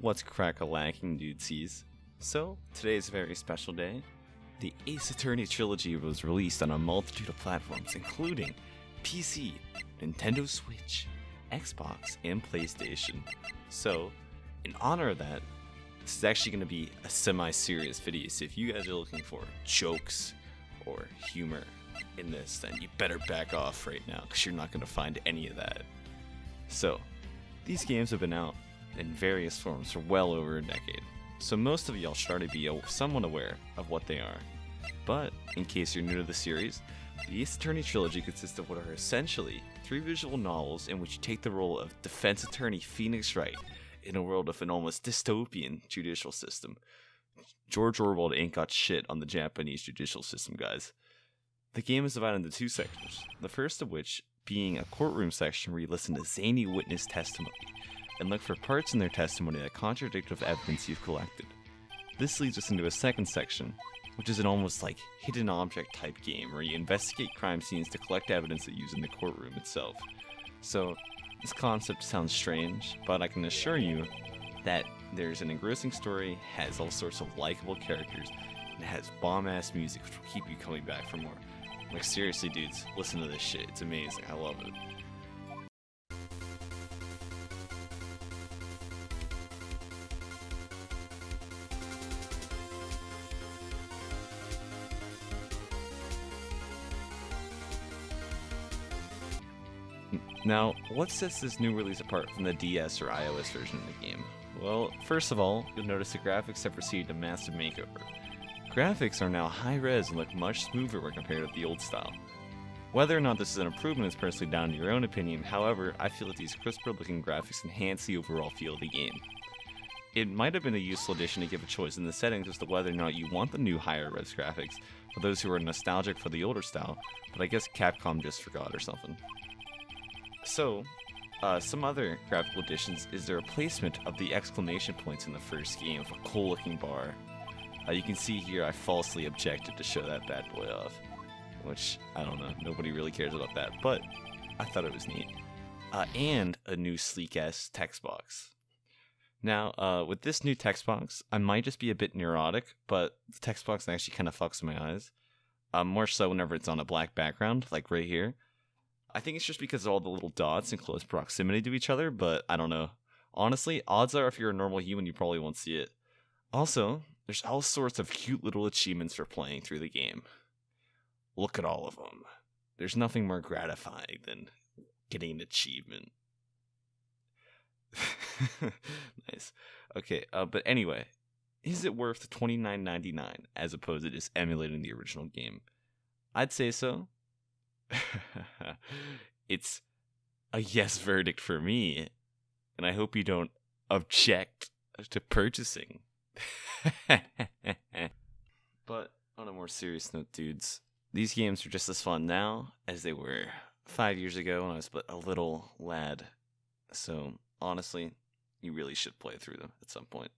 What's crack-a-lacking, dudesies? So, today is a very special day. The Ace Attorney Trilogy was released on a multitude of platforms, including PC, Nintendo Switch, Xbox, and PlayStation. So, in honor of that, this is actually going to be a semi-serious video, so if you guys are looking for jokes or humor in this, then you better back off right now, because you're not going to find any of that. So, these games have been out in various forms for well over a decade, so most of y'all should already be somewhat aware of what they are. But, in case you're new to the series, the Ace Attorney Trilogy consists of what are essentially 3 visual novels in which you take the role of defense attorney Phoenix Wright in a world of an almost dystopian judicial system. George Orwell ain't got shit on the Japanese judicial system, guys. The game is divided into 2 sections, the first of which being a courtroom section where you listen to zany witness testimony and look for parts in their testimony that contradict with evidence you've collected. This leads us into a second section, which is an almost like hidden object type game where you investigate crime scenes to collect evidence that you use in the courtroom itself. So, this concept sounds strange, but I can assure you that there's an engrossing story, has all sorts of likable characters, and has bomb-ass music which will keep you coming back for more. Like, seriously, dudes, listen to this shit. It's amazing. I love it. Now, what sets this new release apart from the DS or iOS version of the game? Well, first of all, you'll notice the graphics have received a massive makeover. Graphics are now high-res and look much smoother when compared to the old style. Whether or not this is an improvement is personally down to your own opinion, however, I feel that these crisper-looking graphics enhance the overall feel of the game. It might have been a useful addition to give a choice in the settings as to whether or not you want the new higher-res graphics for those who are nostalgic for the older style, but I guess Capcom just forgot or something. So, some other graphical additions is the replacement of the exclamation points in the first game with a cool-looking bar. You can see here I falsely objected to show that bad boy off, which, I don't know, nobody really cares about that, but I thought it was neat. And a new sleek-ass text box. Now, with this new text box, I might just be a bit neurotic, but the text box actually kind of fucks my eyes. More so whenever it's on a black background, like right here. I think it's just because of all the little dots in close proximity to each other, but I don't know. Honestly, odds are if you're a normal human, you probably won't see it. Also, there's all sorts of cute little achievements for playing through the game. Look at all of them. There's nothing more gratifying than getting an achievement. Nice. Okay, but anyway, is it worth $29.99 as opposed to just emulating the original game? I'd say so. It's a yes verdict for me, and I hope you don't object to purchasing. But on a more serious note, dudes, these games are just as fun now as they were 5 years ago when I was but a little lad. So honestly, you really should play through them at some point.